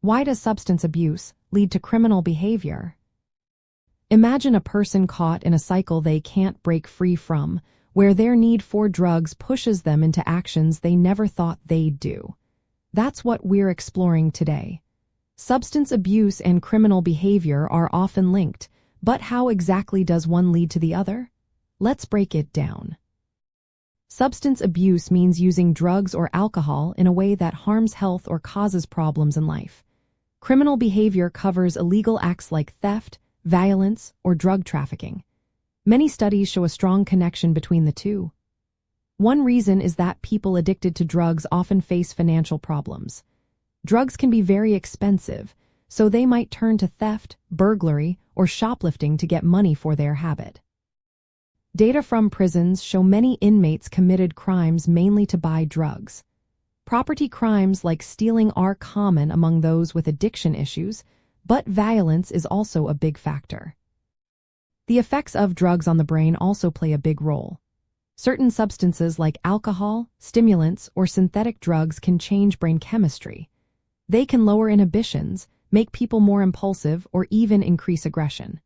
Why does substance abuse lead to criminal behavior? Imagine a person caught in a cycle they can't break free from, where their need for drugs pushes them into actions they never thought they'd do. That's what we're exploring today. Substance abuse and criminal behavior are often linked, but how exactly does one lead to the other? Let's break it down. Substance abuse means using drugs or alcohol in a way that harms health or causes problems in life. Criminal behavior covers illegal acts like theft, violence, or drug trafficking. Many studies show a strong connection between the two. One reason is that people addicted to drugs often face financial problems. Drugs can be very expensive, so they might turn to theft, burglary, or shoplifting to get money for their habit. Data from prisons show many inmates committed crimes mainly to buy drugs. Property crimes like stealing are common among those with addiction issues, but violence is also a big factor. The effects of drugs on the brain also play a big role. Certain substances like alcohol, stimulants, or synthetic drugs can change brain chemistry. They can lower inhibitions, make people more impulsive, or even increase aggression.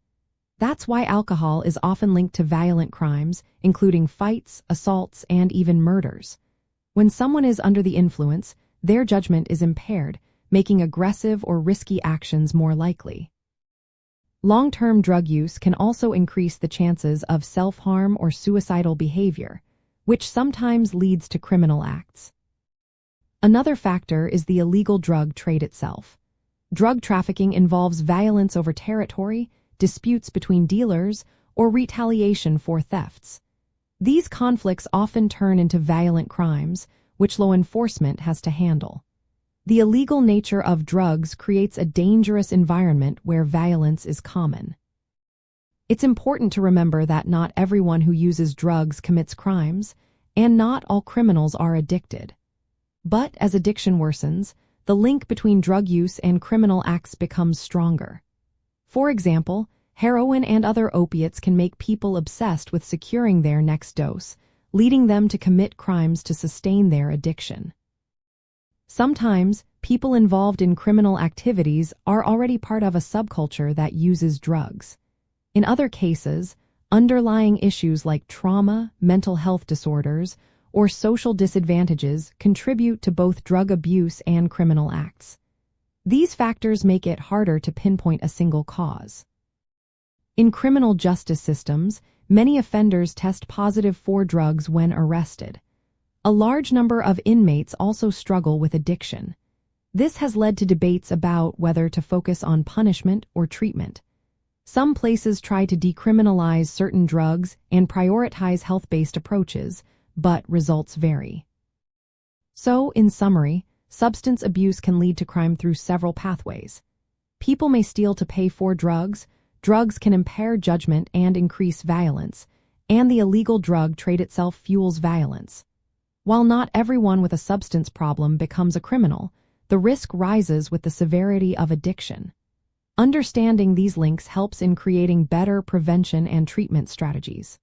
That's why alcohol is often linked to violent crimes, including fights, assaults, and even murders. When someone is under the influence, their judgment is impaired, making aggressive or risky actions more likely. Long-term drug use can also increase the chances of self-harm or suicidal behavior, which sometimes leads to criminal acts. Another factor is the illegal drug trade itself. Drug trafficking involves violence over territory, disputes between dealers, or retaliation for thefts. These conflicts often turn into violent crimes, which law enforcement has to handle. The illegal nature of drugs creates a dangerous environment where violence is common. It's important to remember that not everyone who uses drugs commits crimes, and not all criminals are addicted. But as addiction worsens, the link between drug use and criminal acts becomes stronger. For example, heroin and other opiates can make people obsessed with securing their next dose, leading them to commit crimes to sustain their addiction. Sometimes, people involved in criminal activities are already part of a subculture that uses drugs. In other cases, underlying issues like trauma, mental health disorders, or social disadvantages contribute to both drug abuse and criminal acts. These factors make it harder to pinpoint a single cause. In criminal justice systems, many offenders test positive for drugs when arrested. A large number of inmates also struggle with addiction. This has led to debates about whether to focus on punishment or treatment. Some places try to decriminalize certain drugs and prioritize health-based approaches, but results vary. So, in summary, substance abuse can lead to crime through several pathways. People may steal to pay for drugs, drugs can impair judgment and increase violence, and the illegal drug trade itself fuels violence. While not everyone with a substance problem becomes a criminal, the risk rises with the severity of addiction. Understanding these links helps in creating better prevention and treatment strategies.